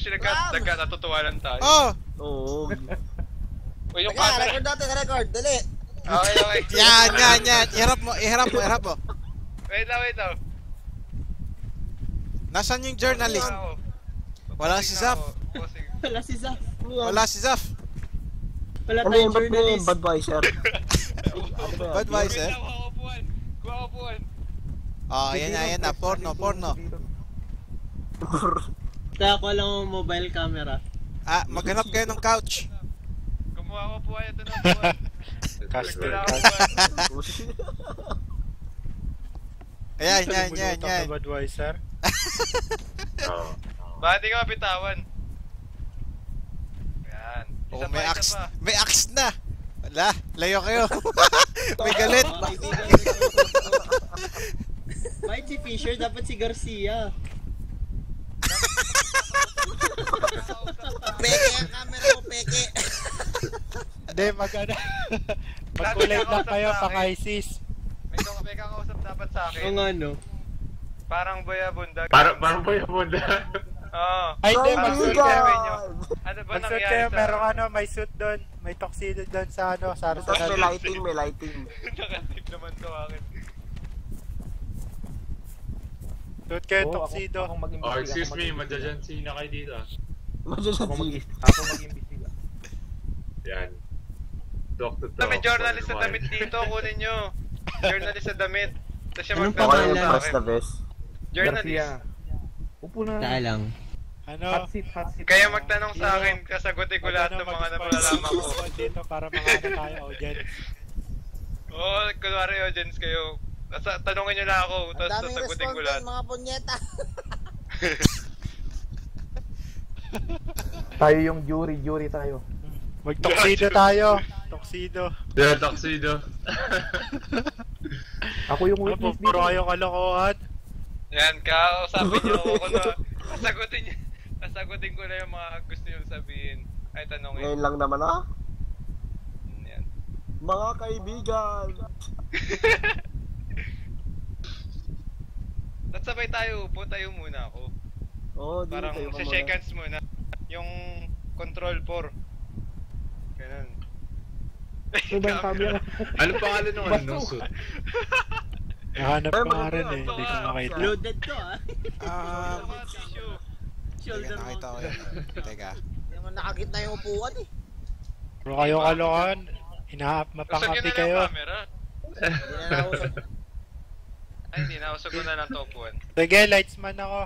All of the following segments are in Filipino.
kasi natutuwa lang tayo. Oh! Oo. Uy, yung Teka, camera. record natin, record. Dali. Okay. Yan. Iharap mo. Wait lang. Nasaan yung journalist? Wala si Zaf. Wala si Zaf. Wala Ano tayong yung ba't may journalist. Budweiser? Budweiser? Kuha upuan. Oh, yan na. Porno. Kaya ko lang ang mobile camera. Ah, maghanap kayo ng couch. Kumuha ko upuan. Ito na upuan. Caster. Yan. Budweiser. Bakit di ka mapitawan? Yan. Oh, Isa pa, isa pa. may axe na. Wala, layo kayo. May galit. Bakit si Fisher? Dapat si Garcia. Peke ang camera mo, peke. Hindi, mag-kulay lang kayo, pang-ISIS. May kakausap dapat sa akin. O nga, no? Parang Boya-Bundag. Parang Boya-Bundag. Oo. Ay, hindi, mag-suit kayo. Ano ba Mag-suit nangyari kayo, sa... merong may suit doon. May tuxedo doon sa sa Tapos may lighting. Nakatip naman to akin. Suit kayo, tuxedo. Oh, excuse me, madyan sino kayo dito. Ako mag-imbestiga. Yan. Doctor to. May journalist sa damit dito, kunin nyo. Journalist sa damit. Tapos siya Anong magtatanong pangalan? sa Press akin. the best. Journalist. Upo na. Tala lang. Ano? Hot seat. Kaya magtanong sa akin, kasagutin ko lahat ng mga napalalaman ko. Dito para makano tayo, audience. Oo, kunwari audience kayo. Tanungin nyo lang ako, Ang tapos daming sasagutin ko lahat. respondent, mga punyeta. Tayo yung jury tayo. Mag-tuxedo tayo. Tuxedo. Yeah, tuxedo. Ako yung Ano po, witness puro dito. kayong kalokohan. Yan, kakausapin nyo ako na. Sasagutin ko na yung mga gusto nyo sabihin. Ay, tanongin. Ngayon lang naman Yan. Mga kaibigan. At sabay tayo, upo tayo muna ako. Oo, di Parang tayo sa shake hands muna. Yung control 4. Ganun. Ito ba yung camera? Ano pangalan ng suit? Nahanap ko nga rin eh, hindi ko makita. Loaded to, ah. Tissue. Shoulder mo. Nakita ko yan. Teka. Hindi naman nakakita yung upuan eh. Puro kayong kalokohan. Kusog Mapangati nyo na kayo. lang camera. Hindi na nausap. Ay, hindi na. Usog ko na lang to upuan. Sige, lightsman ako.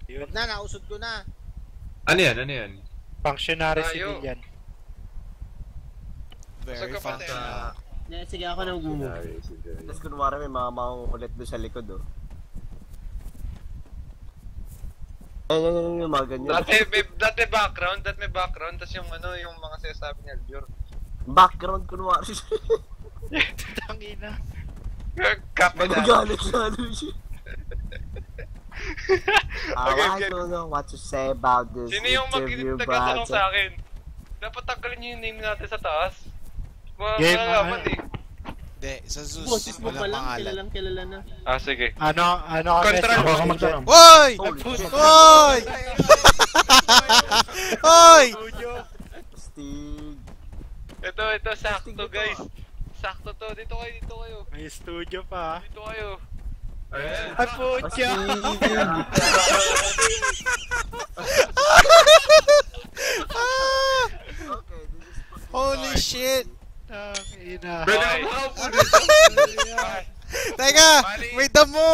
Yun. Huwag na, nausod ko na. Ano yan? Functionary Tayo. civilian. Very Usog ka pa, functional. Sige, ako na mag-move. Tapos kunwari may mga mangungulit doon sa likod oh. Yan, yung mga ganyan. Dati background, tapos yung yung mga sinasabi ni Albior. Background kunwari. Tangina. Kape na. Magagalit lalo siya. Okay, I don't know what to say about this Sino yung interview, magtatanong but... sa akin? Dapat tanggalin niyo yung name natin sa taas. Game, Malalaman eh. Hindi, sa Zeus, Boses mo pa walang lang, pangalan. kilala na. Ah, sige. Ano kami? Control. Ako magtanong. Hoy! Holy shit. Hoy! Hoy! Stig. Ito, sakto guys. Sakto to. Dito kayo. May studio pa. Dito kayo. Ayan. Ay, putya! Okay, this is... Holy shit! Tangina. Pwede Okay. ka makaupo dito. Teka! May damo!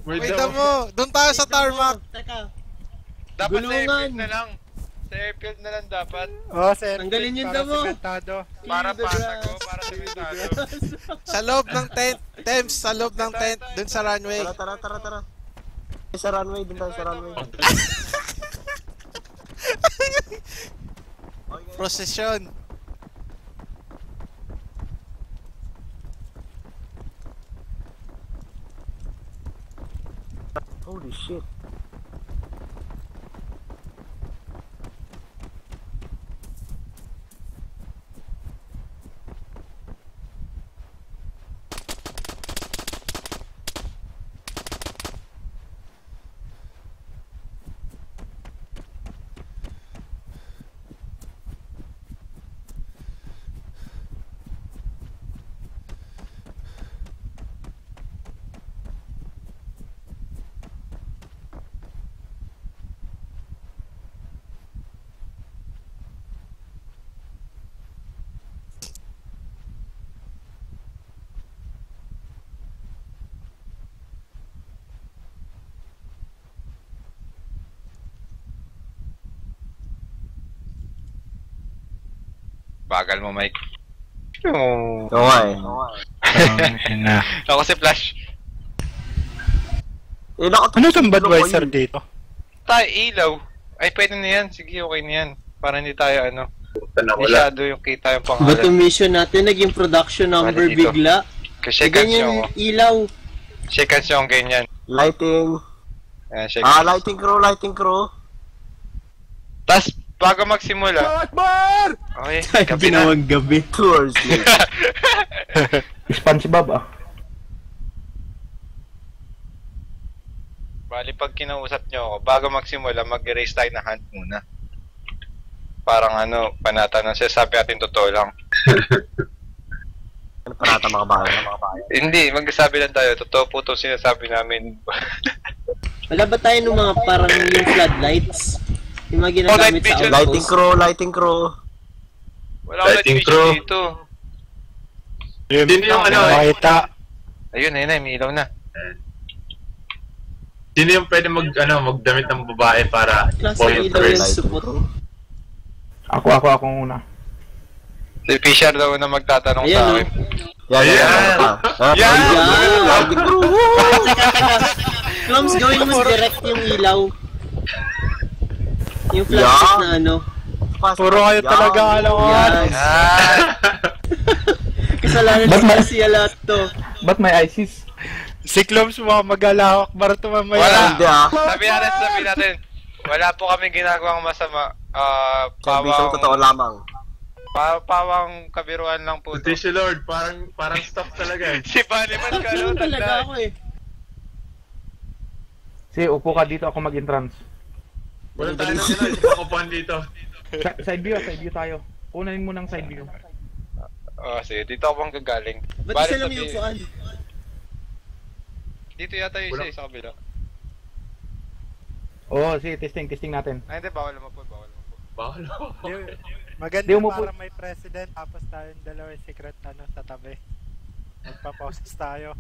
Wait May daw. damo! Doon tayo sa tarmac! Teka, Dapat sa Gulungan. airfield na lang. Sa airfield na lang dapat. Oh, sir. Tanggalin yung para damo. sementado. Para the pasago, grass. para sementado. Sa loob ng tent! Thames, sa loob ng tent! Doon sa runway! Tara. Sa runway, dun tayo sa runway. Prosesyon! Holy shit. Bagal mo, Mike. Oh. Okay. Na. Ako si Flash. Eh, nakatulog Ano itong yung Budweiser coin. dito? Tayo, ilaw. Ay, pwede na yan. Sige, okay na yan. Para hindi tayo, ano, Wala. masyado yung kita yung Ba't pangalan. yung mission natin naging production number Bali dito. bigla? Kasi shake hands Ganyan yung, yung ilaw. shake hands yung ganyan. Lighting. Ayan, shake Ah, hands. lighting crew, lighting crew. Tapos, bago magsimula, okay, gabi na. Ginawang gabi. Tours. SpongeBob ah. Bali, pag kinausap nyo ako, bago magsimula, mag-erase tayo na hand muna. Parang ano, panata siya, sabi natin totoo lang. Ano pa nata mga bayan? Hindi, magsasabi lang tayo, totoo po ito sinasabi namin. Wala ba tayo ng mga parang yung floodlights? Yung mga ginagamit night sa vision. Lighting outpost? crew, lighting crew. Wala akong Lighting light crew. vision dito. Sino yung ano? Makita. Ayun, ayun na, may ilaw na. Sino yung pwede magdamit ng babae para Klase boy ng and ilaw girl? yung Lighting supot. crew. Ako una. Si Fisher daw na magtatanong Ayan, sa no? akin. Yan, yan, Ayan. yan. Yan! Lighting crew. Clumps, gawin mo direct yung ilaw. Yung flashlight Yeah. na ano. Puro kayo talaga alawan. Yan. Yan! Kasalanan Ba't si may- Garcia lahat to. Ba't may ISIS? Si Clumps mo mag-alawak bar ito Wala. mamaya. Hindi ah. Sabi natin, wala po kami ginagawang masama. Bisong totoo lamang. Pawang kabiruan lang po to. Tissue Lord, parang stuff talaga eh. Si Baliman ka, no? Ganun talaga ako eh. Sige, upo ka dito, ako mag-entrance. Wala tayo ng ipakupuan dito. Side view tayo. Unahin mo ng side view. Oh, sige, dito ako bang gagaling. Ba't Bali, isa lang sabi- yung upuan? Dito yata yung Wala. isa sa kabila. Oo, sige, testing natin. Ay, hindi, bawal mo po, bawal mo po. Bawal ako. Maganda Di umupo. para may president tapos tayong dalawa yung secret sa tabi. Magpa-post tayo.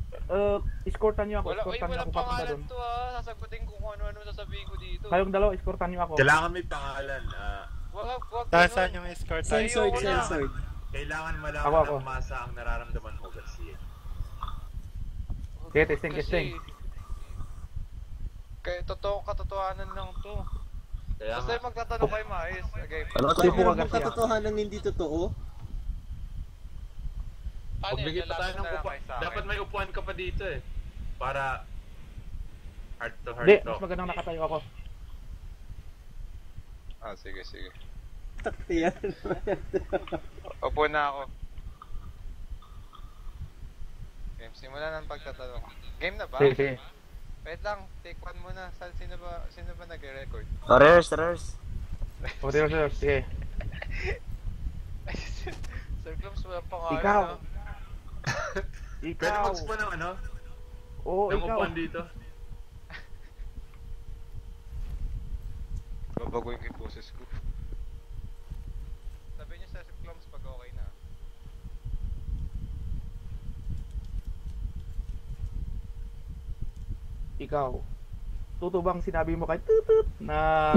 Escortan niyo ako, Wala, escortan niyo walang ako papunta pangalan doon. to sasagutin ko kung ano-ano sasabihin ko dito. Kayong dalawa, escortan niyo ako. Kailangan may pangalan. Wag Saan ganun. yung escort tayo? Censored, Ayoko na. censored. Kailangan Ako. malaman ng masa ang nararamdaman mo, Garcia. Sige, testing. Kaya katotohanan lang to. Kaya Basta nga. magtatanong kayo maayos. Okay. Ano Upo tayo? ka, Pero kung Garcia. katotohanan hindi totoo, Paano yun? Pagbigay pa tayo Lalapit ng na lang upuan. kayo sa akin. Dapat may upuan ka pa dito eh. Para heart to heart Hindi, talk. mas magandang nakatayo ako. Ah, sige. takti yan. Opo na ako. Game, simulan ng pagtatanong. Game na ba? Sige. Wait lang, take one muna. Sino ba nagre-record? Rehearse. O, sige. Sir Clumps, walang pangalan. Ikaw. ah. Pwede Ikaw. mag-spawn ng ano? Oo, ng ikaw. upuan dito. Babaguhin ko yung boses ko. Sabi niyo sa Sir Clumps pag okay na. Ikaw. Totoo bang sinabi mo kay Tutut na...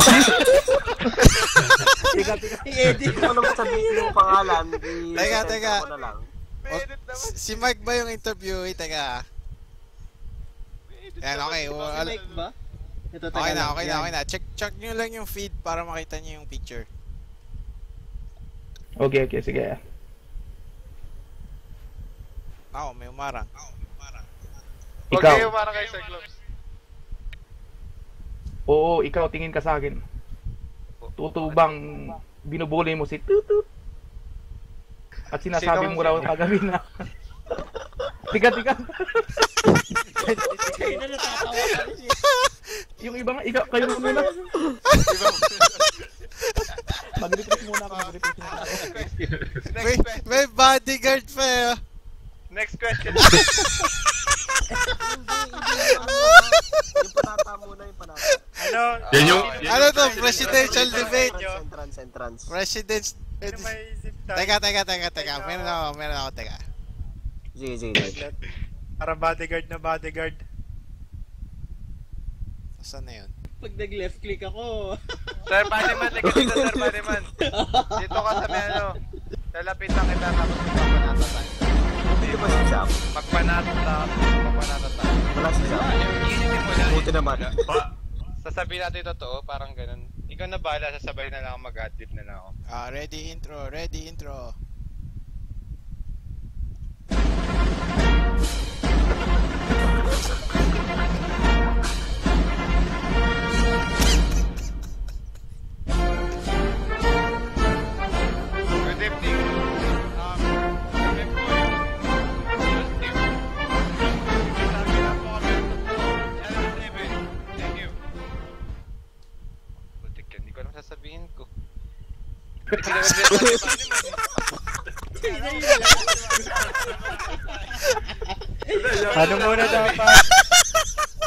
Tika. I-edit. Kung ano sabihin yung pangalan, Teka. ko na lang. Edit naman. Si Mike ba yung interviewee? Teka. Yan, okay. Si Wala. Mike ba? Ito, Okay taga na, lang. okay na. Check nyo lang yung feed para makita nyo yung picture. Okay, sige. May umarang. Huwag Ikaw. kayo para kay Sir Clumps. Oo, ikaw, tingin ka sa akin. Totoo bang binubuli mo si Tutut? At sinasabi Sino- mo raw kagabi na... Tika. Ay, na natatawa ka rin eh. Yung iba nga, ikaw, kayo muna. Mag-replace muna ako. May bodyguard pa eh. Next question. Yung panata muna, yung panata. Ano? Yan yung... Ano to? Presidential debate. Entrance. President... Ano may isip tayo? Teka. Meron ako. Teka. Sige. Para bodyguard na bodyguard. Saan na yun? Pag nag-left click ako. Sir Baniman, ligat dito Sir Baniman. Dito ka sa may ano. Lalapitan kita tapos magpapanata tayo. Hindi ba si Sam? Magpanata tayo. Wala si Sam. Iinitin mo lang. Buti naman. Sasabihin natin yung totoo, parang ganun. Ikaw na bahala, sasabay na lang ako, mag-adlib na lang ako. Ready intro. Good evening. Thank you. Butik yan, hindi ko alam sasabihin ko. Ano muna dapat?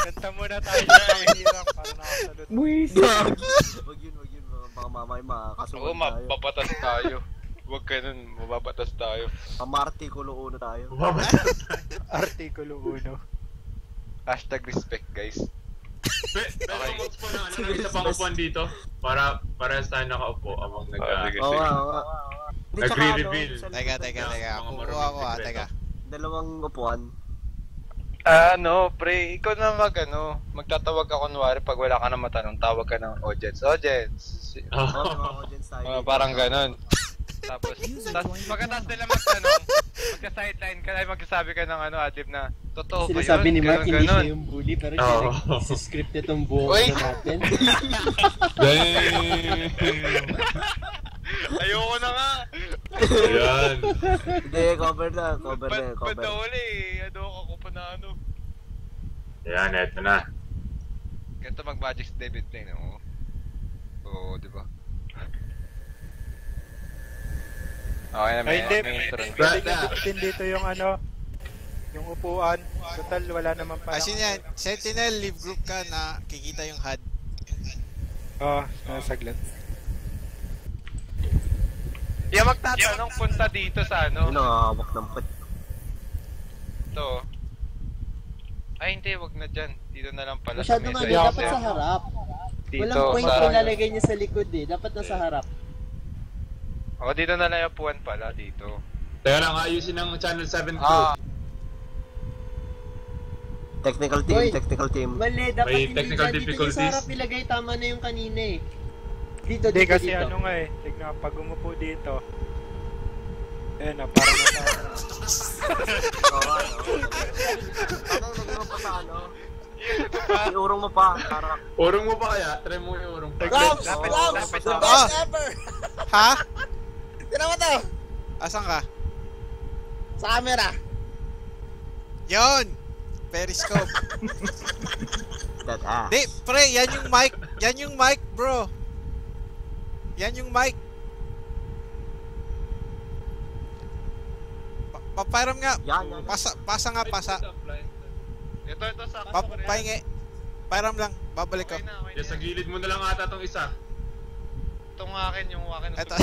Kanta muna tayo ng hirap para nakasalot. Buwis! Wag yun. Baka mamay Oo, makakasuhan tayo. mababatas tayo. Huwag ganun, mababatas tayo. Pamartikulo uno tayo. Artikulo 1. Hashtag respect, guys. Pero mag-upo na, isa pang upuan dito. Para tayo nakaupo among Sige, sige. Oo nga. Hindi, tsaka Nagre-reveal. ano, Teka. Kukuha ko teka. dalawang upuan. Pre, ikaw na magtatawag ka kunwari pag wala ka na matanong, tawag ka ng audience. Oo, mga audience tayo. Parang ganon. Tapos pagkatapos nila magtanong, magka-sideline ka, ay magsasabi ka ng adlib na, totoo ba yun? Sinasabi ni Mark, hindi Ganon. siya yung bully, pero Oo. siya script itong buong Uy! ano natin. Ayoko na nga. Ayan. Hindi, cover na. Padawali ako pa na Ayan, eto na. Ganito mag-Magic's David Play, no? Oo, di ba? Okay na, Ay, hindi. may intro. Pwede ka dukutin dito yung yung upuan. Total, wala naman pala. Asin yan, Sentinel, leave group ka na kikita yung HUD. Saglit. Yung magtatanong, punta dito sa Yun ang hawak ng pet. Ito. Ay, hindi, wag na dyan. Dito na lang pala Masyado sa nga, mesa. dapat sa harap. Dito, Walang point sa... kung lalagay niya sa likod dapat nasa harap. O, dito na lang yung puwan pala, dito. Teka lang, ayusin ng Channel 7 crew. Technical Hoy. team. Mali, dapat May hindi technical dyan. Dito difficulties. sa harap ilagay, tama na yung kanina eh. Dito, Hindi dito, kasi dito. tignan, pag umupo dito. Ayun na, parang nasa... Anong nagulong pa sa ano? Iurong mo pa. Para... Urong mo ba kaya? Try mo yung urong. Rob! Ha? Tira mo to! Asan ka? Sa camera! Yon! Periscope. That Di, pre, yan yung mic, bro. Yan yung mic. Paparam nga. Yan. Pasa nga. Ito, sakto. Pahingi. Param lang, babalik ko. Okay na. Sa gilid mo na lang ata tong isa. Itong akin, yung akin. Eto.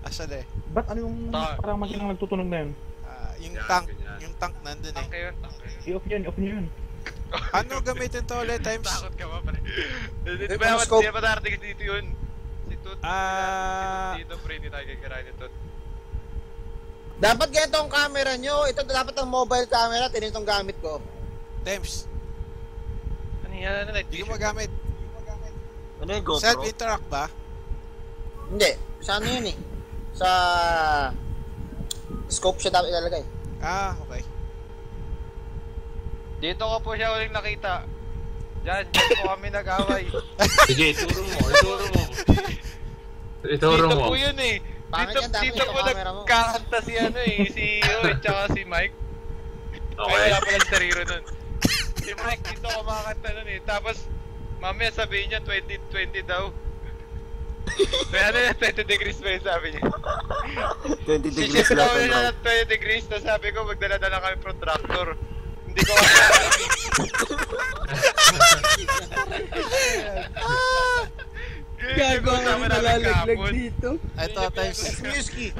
Asan eh? Ba't ano yung parang makinang nagtutunog na yun? Yung Yan, tank. ganyan. Yung tank nandun eh. Tangke yun. I-off nyo yun. Ano gamitin to ulit times? Takot ka ba, pare? Hindi ba darating dito yun? Si Tut. Dito, pre, hindi tayo kikirain ni Tut. Dapat ganito ang camera nyo. Ito dapat ang mobile camera. Tinitong gamit ko. Times. Ano yan? Hindi ko magamit. Ano yung GoPro? Self-interact ba? Hindi. Sa ano yun eh? Sa scope siya dapat ilalagay. Okay. Dito ko po siya uling nakita. Diyan po kami nag-away. Sige, ituro mo. Dito po yun eh. Pangit yan, dapat Dito yung po camera mo. nagkakanta si si Owen tsaka si Mike. Ay, Okay. wala pala si Sariro nun. Si Mike dito kumakanta nun eh. Tapos, mamaya sabihin niya 2020 daw. Kaya ano yan, 20 degrees pa yung sabi niya. 20 degrees Sisip left ko and na right. 20 degrees, tapos sabi ko magdala-dala kami protractor. Hindi ko kasi alam eh. Gago ang nalalaglag dito. Eto, times. Whiskey.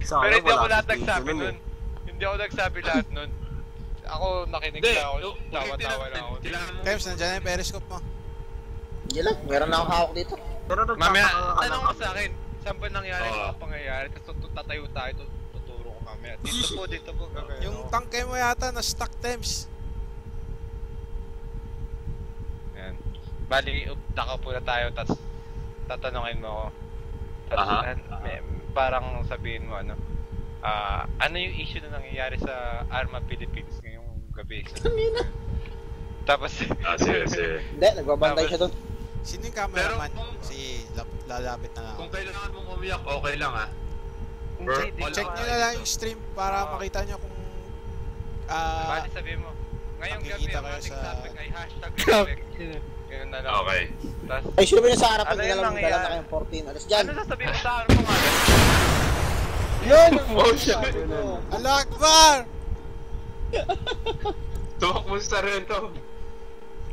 Sa Pero ano, hindi ako wala lahat si nagsabi Jason nun. Hindi ako nagsabi lahat nun. Ako nakinig Hindi, na ako, tawa-tawa lang ako. Kailangan mo. Times, nandiyan na yung periscope mo. Hindi lang. Meron na akong hawak dito. Pero Mamaya, nagtataka tanong mo sa akin, saan ba nangyari yung Oo. mga pangyayari? Tapos tatayo tayo, tuturo ko mamaya. Dito po, gagawin. Yung tangke mo yata na stock times. Yan. Bali, daka po na tayo, tapos tatanungin mo ako. Tapos, Aha. parang sabihin mo, ano yung issue na nangyayari sa Arma Philippines ngayong gabi? Tapos, Sige. Hindi, nagbabantay siya doon. Sino yung cameraman? Pero kung- Si lalapit na lang ako. Kung kailangan mong umiyak, okay lang ha. Bro, Check nyo na lang yung stream para makita nyo kung bali sabihin mo, ngayong gabi, nakikita ang kayo ating sa- topic ay #respect. Ganun na lang. Okay. Tapos, Ay, sino ba yung sa harapan Ano nila yung lang dala nangyayari? na kayong 14? Alas dyan. ano sasabihin mo sa akin mo nga? Yun! Motion. Allah Akbar! Tuwak mo sa rento.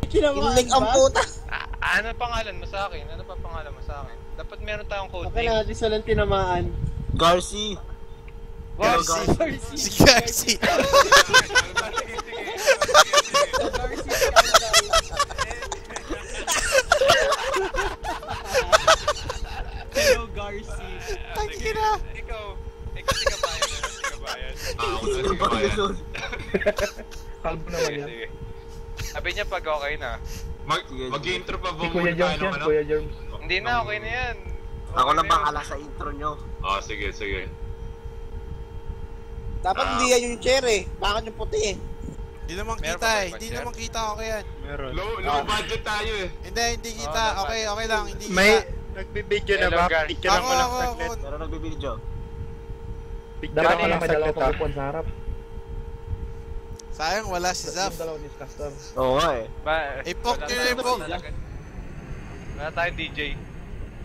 Ilig ang puta. Ano pangalan mo sa akin? Ano pa pangalan mo sa akin? Dapat meron tayong code Okay lang, at least walang tinamaan. Garci. Garci. Si Garci. Hello, Garci. Tangina. Ikaw si Kabayan. Si Kabayan. Ako na sige ba yan? Kalbo naman Sige, yan. sige. Sabi niya pag okay na. Mag-intro pa ba Si Kuya muna tayo Germs ng yan, ano? Kuya Germs. Hindi na, okay na yan. Ako Okay lang na yun. bahala sa intro nyo. Sige. Dapat hindi yan yung chair eh. Bakit yung puti eh? Hindi naman Meron kita pa ba eh. yung Hindi budget? naman kita okay yan. Meron. Low budget tayo eh. Hindi kita. Okay lang. Hindi May kita. nagbibideo na Hello, ba? guys. Picture lang mo lang Ako. saglit. Pero nagbibideo. Picture Dapat lang ka lang may saglit dalawa ah. pang upuan sa harap. Sayang wala si Zaf. Yung dalawa newscaster. Oo nga eh. Ipok nyo na ipok. Wala tayong DJ.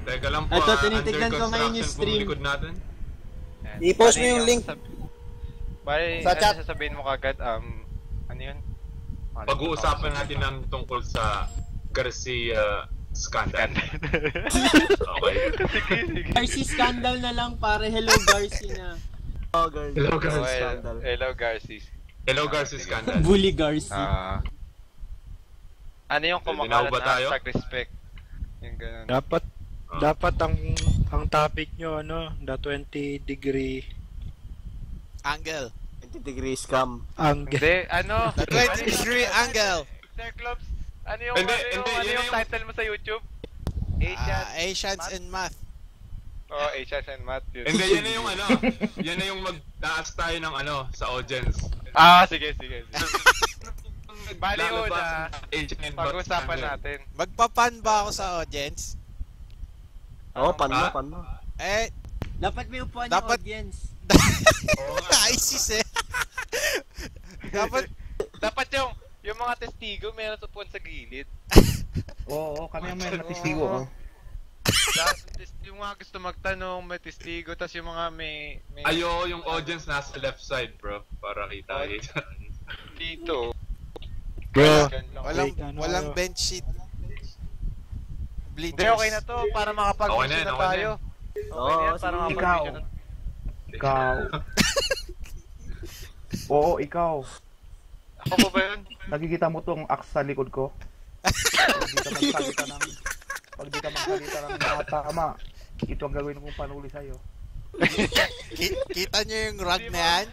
Teka lang po, Ito, tinitignan under ko ngayon yung construction po stream. likod natin. Yan. I-post mo Bali, yung link. Bali, Sa chat. sasabihin mo kagad, ano yun? Pag-uusapan natin ng tungkol sa Garcia scandal. Okay. Garci scandal na lang, pare. Hello, Garci na. Oh, Garci. Hello, Garci. Scandal. Hello, Garcis. Hello Garcia scandal. Bully Garci. Ano yung Dinaw kumakalat ba na tayo? #respect? Yung ganun. Dapat ang topic nyo the 20-degree Angle. 20 degrees scam. angle. Hindi, ano? The 20-degree angle. Sir Clubs, ano yung, Hindi, ano yung, hindi, ano yun yung yung- title mo sa YouTube? Asian. Asians and Math. Oh, Asians and Math. Yun. Hindi, yan na yung yan na yung magtaas tayo ng sa audience. Sige. Bali una, pag-usapan natin. Magpapan ba ako sa audience? Oo, pan mo. Eh, Dapat may upuan Dapat- yung audience. ISIS eh. Dapat yung mga testigo, meron tupuan sa gilid. Oo, kami ang may natestigo. Tapos yung mga gusto magtanong, may testigo, tapos yung mga may Ayo, yung audience nasa left side, bro, para kita. dito. Bro, Diyan lang. Walang bench sheet. Hindi, Bleachers. okay na to, para makapag-video Okay na, na okay tayo. na. Okay na yan, para sige. makapag-video na. Ikaw. Oo, ikaw. Ako po ba yun? Nakikita mo tong axe sa likod ko? Pag di ka magsalita ng mga tama, ito ang gagawin kong panuli sa'yo. Kita nyo yung rug na yan?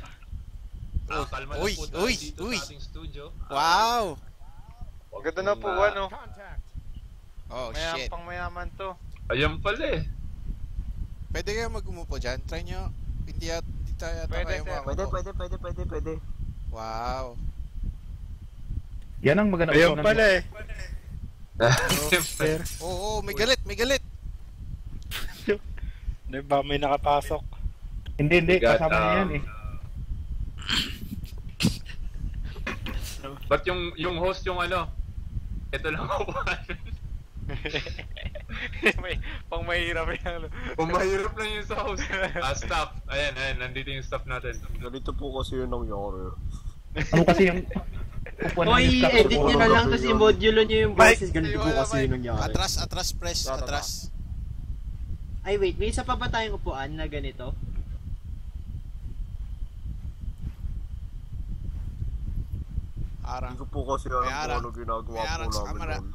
Kalma Uy, lang po tayo uy, dito uy. sa ating studio. Wow! Ganda na po, ano? Oh, shit. Pang mayaman to. Ayan pala eh. Pwede kayo mag-umupo dyan? Try nyo. Hindi tayo Pwede, kayo sir. makamupo. Pwede. Wow. Yan ang magandang ayun usapan pala eh. Sir. Oo, may galit. Diba may nakapasok? Hindi, Bigat, kasama na yan eh. But yung host yung ito lang ako. Pang mahirap yan. Pumahirap lang yung sa host. Staff. Ayan, nandito yung staff natin. Ganito po kasi yun nangyari. Ano kasi yung upuan ng Hoy, newscaster edit ko? nyo na lang tapos i-modulo nyo yung boses. Ganito po kasi yun nangyari. Atras, press. Atras. Ay, wait. May isa pa ba tayong upuan na ganito? Arang. Hindi ko po kasi alam May kung arang. ano ginagawa May arang po sa namin camera. nun.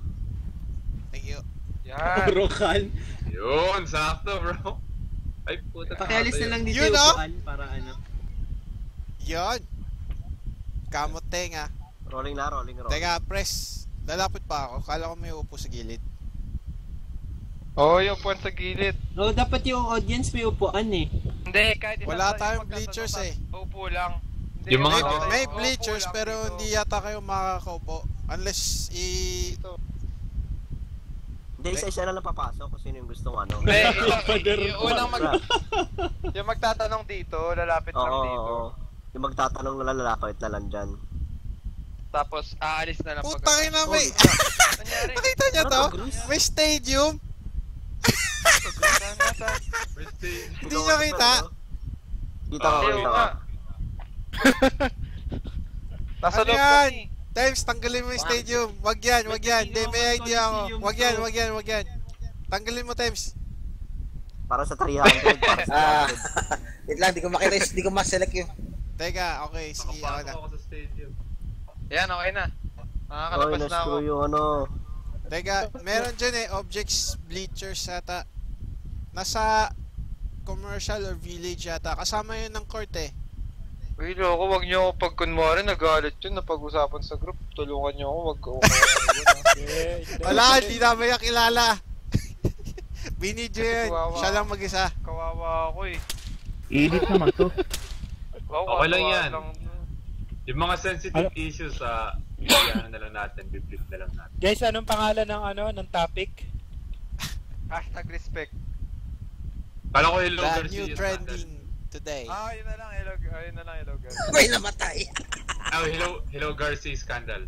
Thank you. Yan. Rokan. Yun, sakto bro. Ay, puta. Pakialis na lang dito Yun, yung oh. upuan para ano. Yon. Kamot tenga. Rolling na, rolling. Teka, press. Lalapit pa ako. Kala ko may upo sa gilid. Oo, yung puwan sa gilid. No, dapat yung audience may upuan eh. Hindi, kahit isang Wala tayo tayong magtatanong, bleachers eh. Upo lang. Hindi, Yung mga- wala May tayo. bleachers Upo lang pero dito. hindi yata kayo makakaupo. Unless Dito. Hindi, isa-isa na lang papasok kung sino yung gustong ano. Hindi, yung unang yung magtatanong dito, lalapit lang Oo, dito. oo. Yung magtatanong na lalakot na lang dyan. Tapos, aalis na lang Putang ina may... Nangyari. Nakita niyo to? May stadium. Hindi niyo kita? Kita ko, Ayaw kita ko. nga. Nasa Ano loob yan? kami. Times, tanggalin mo yung stadium. Wag yan, wag yan. Hindi, may idea ako. Wag yan, wag yan, wag yan. Tanggalin mo, Times. Para sa 300. Para sa 300. Wait lang, di ko makita, di ko ma-select yun. Teka, okay, sige, ako Nakapasok na. ako sa stadium. Yan, okay na. Oy, Nakakalabas na ako. na-screw yung ano. Teka, meron dyan eh, objects, bleachers yata. Nasa commercial or village yata. Kasama yun ng court eh. Uy, loko, wag niyo ako pag kunwari nagalit yun na pag-usapan sa group. Tulungan niyo ako, wag ako. Wala, hindi namin yung kilala. Binidyo yan. Kawawa. Siya lang mag-isa. Kawawa ako eh. Edit naman to. Wow, Okay lang kawawa yan. Yung mga sensitive issues sa ano na lang natin, biblit na lang natin. Guys, anong pangalan ng ng topic? Hashtag respect. Kala ko hello The Garcia new yung trending today. Yun na lang, hello, ayun na lang, hello guys. May namatay. scandal. Hello Garcia scandal.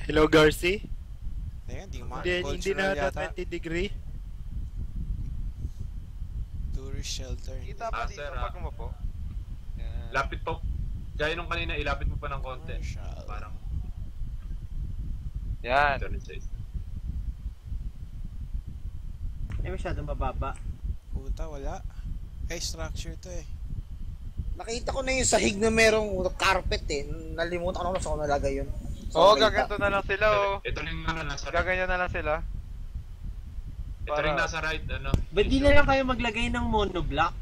Hello, Garci. Teka, hindi mo Hindi na yata. 20 degree. Tourist shelter. Kita pa dito Sir, pag umupo. Yan. Lapit pa. Gaya nung kanina, ilapit mo pa ng konti. Commercial. Parang Yan. ito rin sa isa. Ay, masyadong mababa. Puta, wala. Eh, structure to eh. Nakita ko na yung sahig na merong carpet eh. Nalimutan ko na kung saan ko nalagay yun. Oo, gaganto na lang sila oh. Ito rin ano, nasa right. Gaganyan na lang sila. Ito rin nasa right, ano. Ba't di na lang kayo maglagay ng monoblock?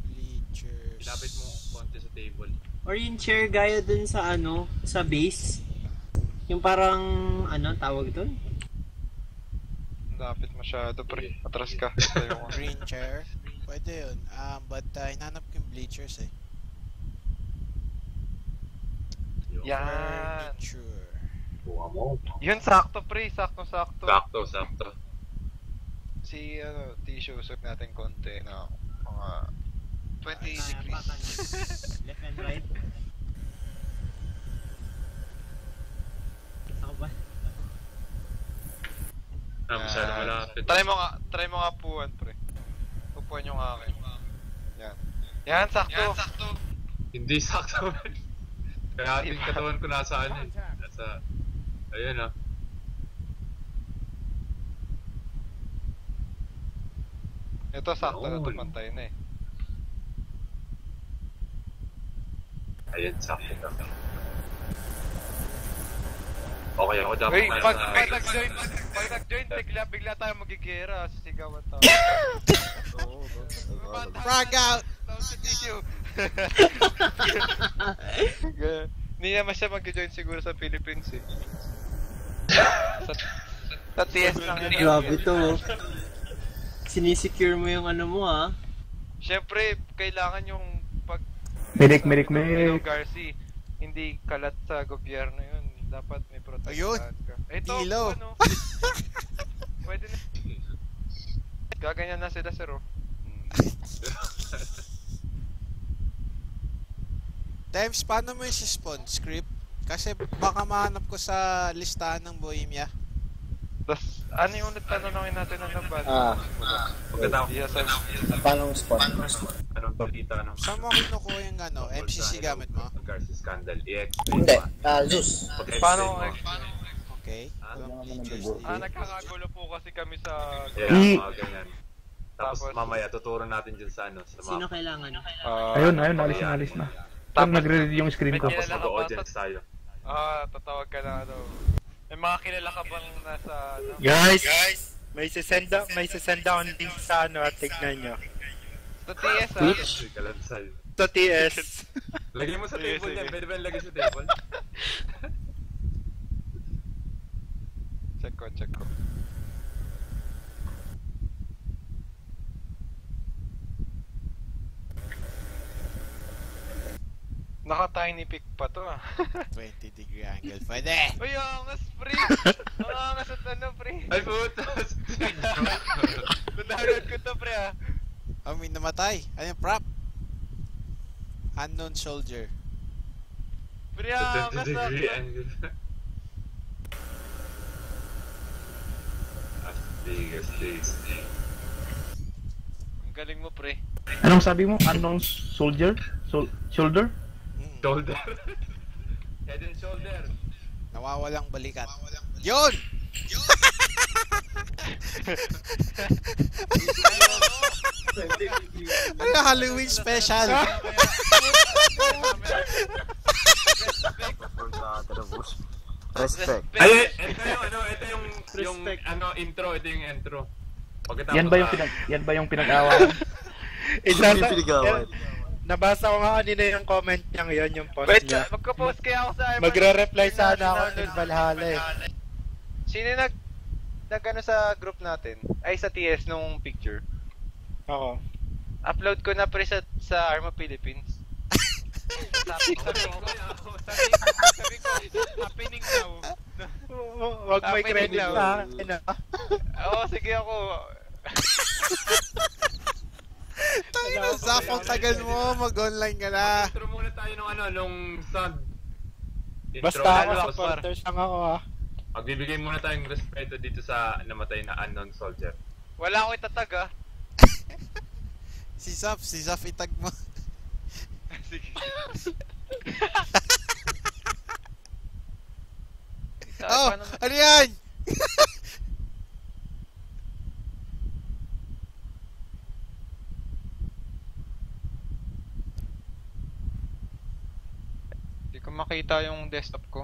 Bleachers. Ilapit mo konti sa table. Or yung chair gaya dun sa sa base? Yung parang, tawag dun? Lapit masyado pre. Atras ka. Green chair. Pwede yun. But hinanap ko yung bleachers eh. Yan. Furniture. Buka mo. Yun sakto pre, sakto. Sakto. Si tissue suit natin konti na mga 20 degrees. Left and right. Ako ba? Masyado malapit. Try mo nga puwan pre. Upuan yung akin. Yan. Yan, sakto. Hindi sakto. Kaya ating katawan ko nasa ano eh. Nasa, ayun ah. Ito sakto na Yun. ito, pantay na eh. Ayun, sakto na. Okay, ako dapat Wait, nasa... pag nag-join, bigla tayo magigera, sisigawan tayo. Frag out! Sa tissue. Hindi naman siya mag-join siguro sa Philippines eh. Sa TS lang yun. Grabe to. Sinisecure mo yung mo Siyempre, kailangan yung pag... Medic. Hello, Garci. Hindi kalat sa gobyerno yun. Dapat may Ayun. protektahan ka. Ito, Tilo. Pwede na. Gaganyan na sila, sir, oh. Times, paano mo yung spawn script? Kasi baka mahanap ko sa listahan ng Bohemia. Tapos, ano yung ulit tanongin natin ng naban? Pagkatapos, Yes, sir. Paano spawn? anong balita ng... Saan mo kinukuha yung MCC gamit mo? Garcia scandal, i-explain. Hindi, Zeus. Paano? Okay. Walang bleachers dito. Nagkakagulo po kasi kami sa... Yeah, mga ganyan. Tapos Tapos- mamaya, tuturo natin dyan sa sa Sino map. kailangan? Ayun, alis na. Tapos nagre-read yung screen ko. Tapos mag-audience tayo. tatawag ka na, May mga kilala ka bang nasa ano? Guys, may sisend akong link sa ano at tignan nyo. Sa TS ah. Kalansal. Sa TS. Lagay mo sa table yan. Pwede ba lagay sa table? Check ko. Naka-tiny pic pa to ah. 20-degree angle. Pwede! Uy, angas, pre! Angas at ano, pre? Ay, putas! Download ko to, pre ah. Oh, may namatay. Ano yung prop? Unknown soldier. Pre, Sa angas 20 ah. degree angle. Astig. Ang galing mo, pre. Anong sabi mo? Unknown soldier? Shoulder? Shoulder. Head and shoulder. Nawawalang balikat. Yun! Ano Halloween special? Respect. Ay, ito yung intro, ito yung intro. Pagkatapos Yan ba yung pinag-awayan? Nabasa ko nga kanina yung comment niya ngayon, yung post Wait, niya. magka-post kaya ako sa Arman. Magre-reply sana ako in Valhalla eh. Sino nag-ano sa group natin? Ay, sa TS nung picture. Ako. Upload ko na pre sa Arma Philippines. sabi ko, happening now. Wag may credit sa akin ah. Oo, sige ako. Tangina, Zaf, ang tagal mo. Mag-online ka na. Intro muna tayo nung sound. Basta ako, supporters lang ako ah. Magbibigay muna tayong respeto dito sa namatay na unknown soldier. Wala akong itatag ah. Si Zaf, itag mo. Sige. Oh, ano yan? Hindi ko makita yung desktop ko.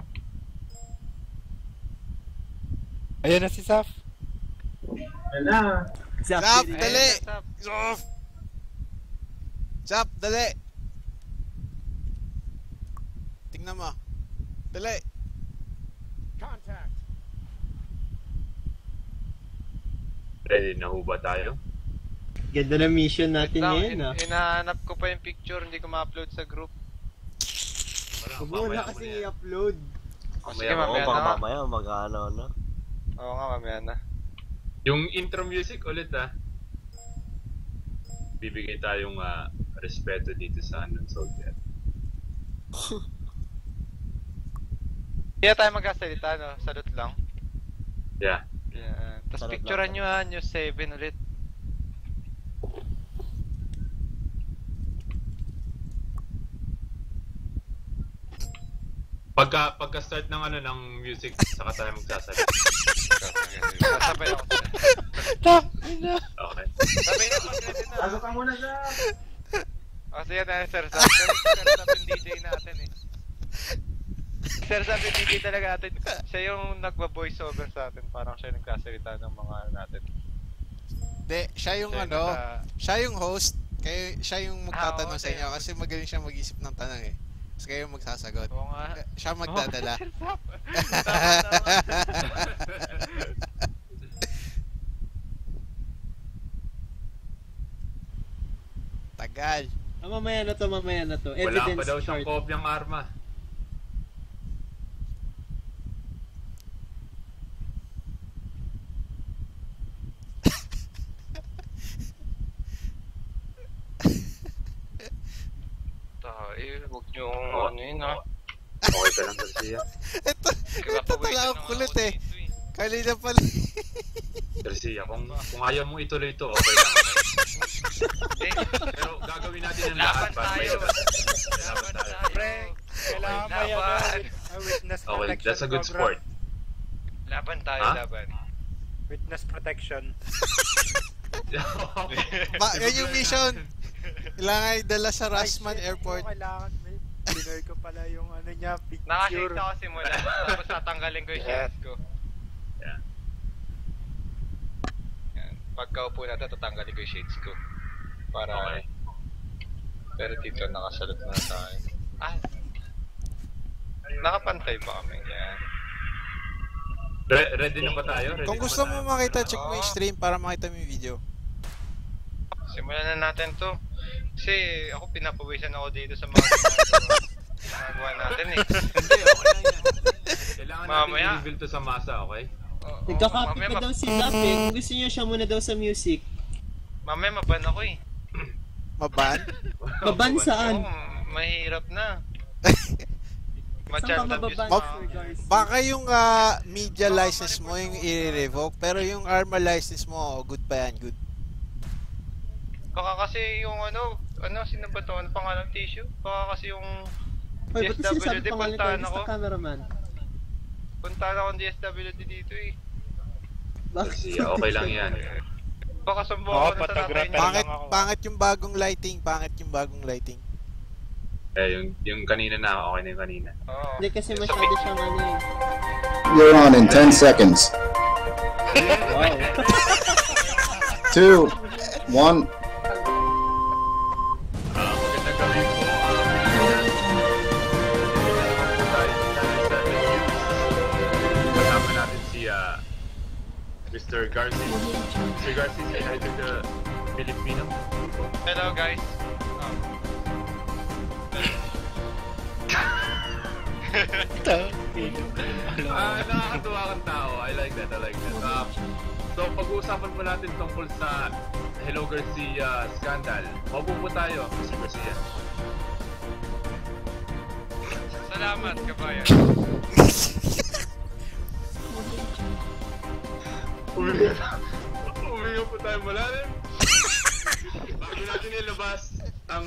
Ayan na si Saf. Zaf, dali! Zaf. Zaf, dali! Tingnan mo. Dali! Ready na ho ba tayo? Ganda na mission natin Lang, ngayon ah. hinahanap ko pa yung picture, hindi ko ma-upload sa group. Wala kasi i-upload. Sige, mamaya baka na nga. mamaya mag-ano na. Oo nga, mamaya na. Yung intro music ulit bibigay tayong respeto dito sa unknown soldier. Hindi na tayo magkasalita, no? Salute lang. Yeah. Tapos Salute picturean lang. nyo News 7 ulit. Pagka-start ng ng music, saka tayo magsasalita. Sabay ako sila. Okay. Sabay na mag-edit na. Pasok ka muna sa... O sige na, Sir Zap. Sir Zap yung DJ natin eh. Sir Zap yung DJ talaga natin. Siya yung nagwa-voice over sa atin. Parang siya yung nagkasalita ng mga natin. Hindi, siya yung siya yung host. Siya yung magtatanong sa inyo kasi magaling siya mag-isip ng tanong eh. Tapos kayo magsasagot. Oo nga. Siya magdadala. Sir Zap. Tagal. Mamaya na to. Wala Evidence pa daw siyang short. kopyang arma. Huwag nyo ano yun ha. Okay ka lang, Garcia. Ito talaga ang kulit eh. Kanina pala. Garcia, kung ayaw mong ituloy ito, okay lang. Pero gagawin natin ang lahat para may Laban tayo. Pre, kailangan may witness Okay, protection that's a good program. sport. Laban tayo, Ha? laban. Witness protection. Yan yung mission. Kailangan ay dala sa Rasman Airport. Kailangan may Pinoy ko pala yung ano niya, picture. Naka-shades ako simula. Tapos tatanggalin ko yung shades ko. Yeah. Yan. Pagka-upo natin, tatanggalin ko yung shades ko. Para... Okay. Pero dito, nakasalot na tayo. Ah! Nakapantay ba kami? Yan. Ready na ba tayo? Ready Kung na gusto ba mo tayo? makita, check mo yung stream para makita mo yung video. Simulan na natin to. Kasi ako pinapawisan ako dito sa mga ginagawa natin eh. Hindi, okay lang yan. Kailangan Mamaya. natin i-reveal to sa masa, okay? Nagka-copy pa daw si Lap eh. Kung gusto niya siya muna daw sa music. Mamaya maban ako eh. Maban? Maban saan? Oo, mahirap na. Saan ka mababan? Baka yung media license mo yung i-revoke, pero yung Arma license mo, good pa yan, good. Baka kasi yung sino ba to? Ano pangalan tissue? Baka kasi yung Hoy, ba't sinasabi DSWD, pangalan ko? puntahan Mr. ako. Cameraman. Puntahan ako ng DSWD dito eh. Bakit? Okay lang yan. Baka sumbo Oo, ako na sa tatay photographer. niya. Pangit yung bagong lighting. Yung kanina na, okay na yung kanina. Oo. Hindi kasi masyado siyang ano eh. You're on in 10 seconds. Wow. 2, 1. Maganda gawin ko. Kasama natin si Mr. Garcia. Mr. Garcia, say hi to the Filipino. Hello guys. Nakakatuwa kang tao. I like that. So, pag-uusapan po natin tungkol sa Hello Garcia scandal. Maupo po tayo, Mr. Garcia. Salamat, kabayan. Uminga po tayo malalim. Bago natin ilabas ang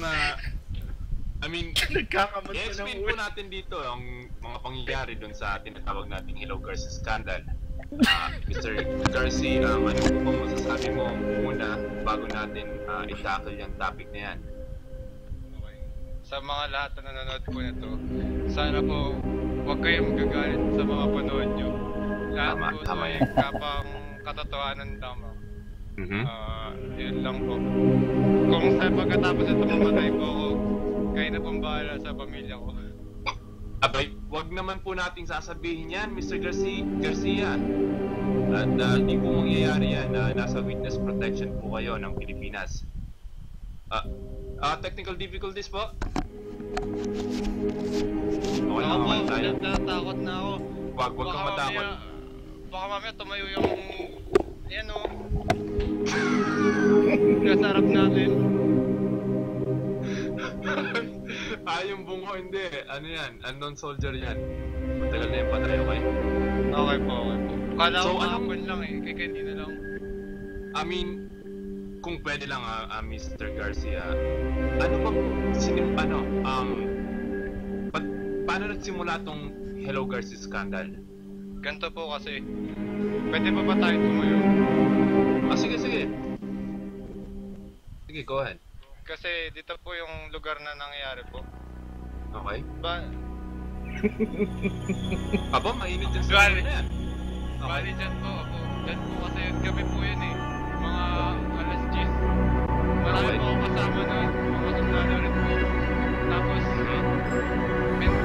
Nagkakamot ko ng i-explain po natin dito ang mga pangyayari dun sa tinatawag nating Hello Garcia scandal. Mr. Garcia, ano po bang masasabi mo muna bago natin i-tackle yung topic na yan? Okay. Sa mga lahat na nanonood po nito, sana po huwag kayong magagalit sa mga panood nyo. Lahat Tama, po tama ay yan. kapang katotohanan lamang. Mhm. Yun lang po. Kung sa pagkatapos ito mamatay po ako, kayo na pong bahala sa pamilya ko. Abay, wag naman po nating sasabihin yan, Mr. Garcia. At hindi po mangyayari yan na nasa witness protection po kayo ng Pilipinas. Technical difficulties po? Okay lang Ako, naman tayo. natatakot na ako. Wag kang matakot. Baka mamaya tumayo yung... Yan o. Nasa harap natin. Yung bungo hindi. Ano yan? Unknown soldier yan. Matagal na yung patay, okay? Okay po. Kala So, ko anong- kahapon lang eh. Kaya hindi na lang. I mean, kung pwede lang Mr. Garcia, ano ba paano nagsimula tong Hello Garcia scandal? Ganito po kasi. Pwede pa ba tayo tumayo? Sige. Sige, go ahead. Kasi dito po yung lugar na nangyayari po. Okay. Ba? Aba, mainit dyan sa Bali. na yan. Bali dyan po ako. Dyan po kasi gabi po yun eh. Mga alas 10. Marami Okay. po ako kasama nun. Mga sundalo rin po. Tapos,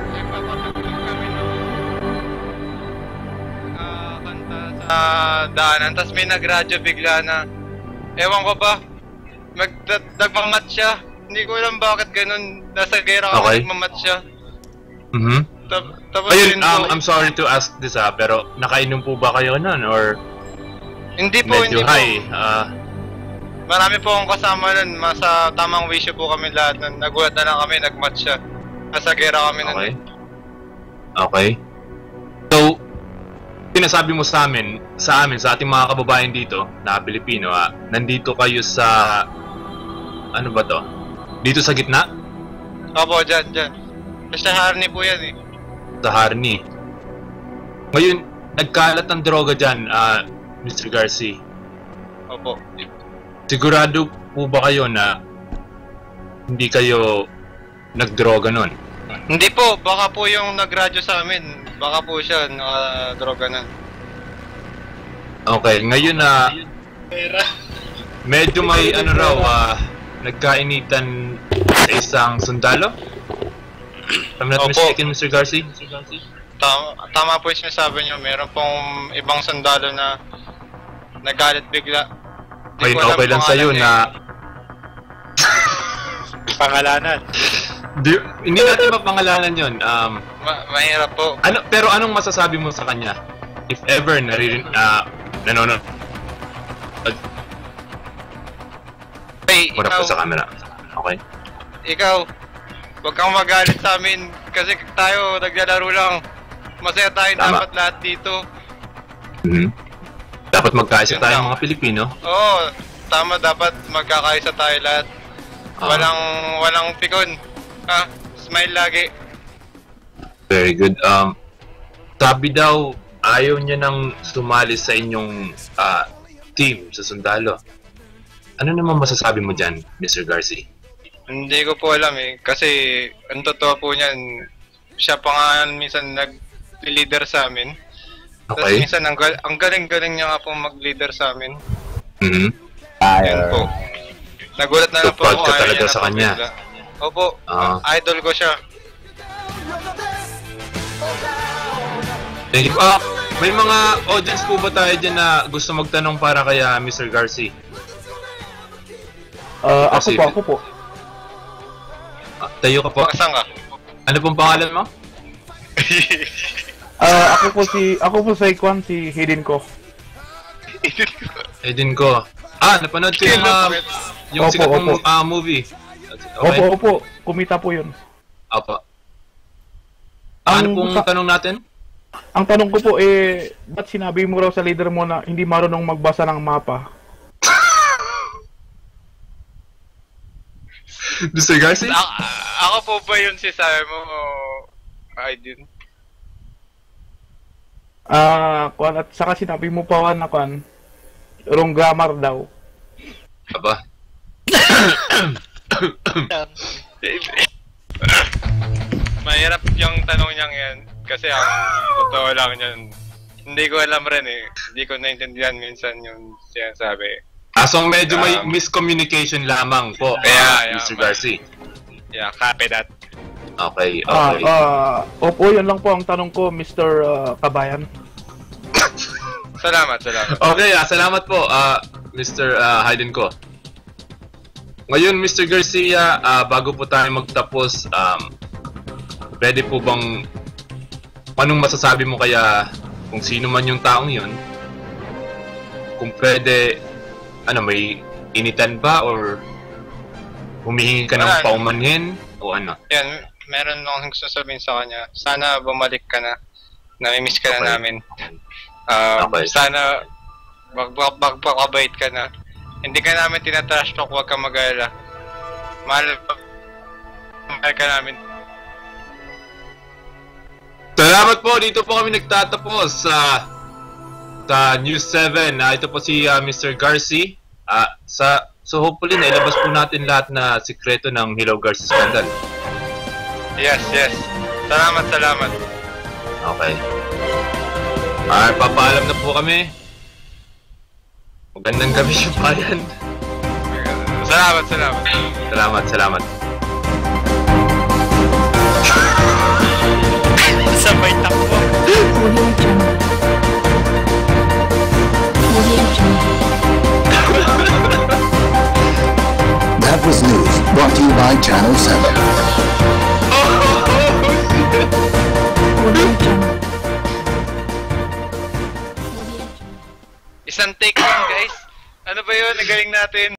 nagpapatagulog kami ng kanta sa daanan. Tapos may nagradyo bigla na, ewan ko ba, nagmamat siya. Hindi ko alam bakit ganun. Nasa gera kami, Okay. nagmamat siya. Mhm. Tapos Ayun, yun po, I'm sorry to ask this pero nakainom po ba kayo nun or hindi po, medyo hindi po. high? Marami po akong kasama nun. Sa tamang wisyo po kami lahat nun. Nagulat na lang kami, nagmatch siya. Nasa gera kami nun. Okay. Okay. So, pinasabi mo sa amin, sa ating mga kababayan dito, na Pilipino, nandito kayo sa, ano ba to? Dito sa gitna? Opo, dyan. Basta Harney po yan eh. Sa Harney. Ngayon, nagkalat ng droga dyan, Mr. Garcia. Opo. Sigurado po ba kayo na hindi kayo nagdroga nun? Hindi po, baka po yung nagradyo sa amin. Baka po siya, nakadroga na. Okay, ngayon na medyo may ano raw, nagkainitan sa isang sundalo? If I'm not mistaken, Mr. Garcia? Tama po yung sinasabi niyo. Meron pong ibang sundalo na nagalit bigla. Di ko alam Okay lang sa'yo pangalan na... Pangalanan. Hindi natin mapangalanan yun. Mahirap po. Pero anong masasabi mo sa kanya? If ever nanonood. Hey, Pura po sa camera. Okay. Ikaw, huwag kang magalit sa amin kasi tayo naglalaro lang. Masaya tayo dapat lahat dito. Dapat magkaisa tayo mga Pilipino. Oo, tama, dapat magkakaisa tayo lahat. Walang pikon. Smile lagi. Very good. Sabi daw, ayaw niya nang sumali sa inyong team sa sundalo. Ano naman masasabi mo dyan, Mr. Garcia? Hindi ko po alam kasi ang totoo po niyan, siya pa nga minsan nag-leader sa amin. Tapos minsan ang galing-galing niya nga po mag-leader sa amin. Yan po. Nagulat na lang po ako. Ka talaga sa kanya. Opo, idol ko siya. Thank you. May mga audience po ba tayo dyan na gusto magtanong para kay Mr. Garcia? Ako po. Tayo ka po. Saan ka? Ano pong pangalan mo? Ako po si Kwan, si Hidden ko. Hidden ko. Napanood ko yung sikat ng movie. Okay. Opo. Kumita po yun. Opo. Ano pong tanong natin? Ang tanong ko po ba't sinabi mo raw sa leader mo na hindi marunong magbasa ng mapa? Mr. Garcia? Ako po ba yun si sabi mo o I didn't? At saka sinabi mo pa na wrong grammar daw. Aba? Mahirap yung tanong niyang yan kasi ang totoo lang yan. Hindi ko alam rin Hindi ko naintindihan minsan yung sinasabi. So medyo may miscommunication lamang po, Mr. Garcia. Yeah, copy that. Okay. Opo, yan lang po ang tanong ko, Mr. Kabayan. Salamat. Okay, salamat po, Mr. Hayden ko. Ngayon, Mr. Garcia, bago po tayo magtapos, pwede po bang, anong masasabi mo kaya kung sino man yung taong yun? Kung pwede, may initan ba or humihingi ka ng paumanhin o ano? Yan, meron akong gusto sabihin sa kanya. Sana bumalik ka na. Namimiss ka na namin. Sana magpakabait ka na. Hindi ka namin tinatrash talk, huwag kang mag-alala. Mahal ka namin. Salamat po, dito po kami nagtatapos sa News 7. Ito po si Mr. Garcia. So hopefully nailabas po natin lahat na sikreto ng Hello Garcia scandal. Yes. Salamat. Okay. Papaalam na po kami. Magandang gabi yung bayan. Salamat. Salamat. Sabay takbo. That was news brought to you by Channel 7. Isang take lang, guys. Ano ba yun? Nagaling natin.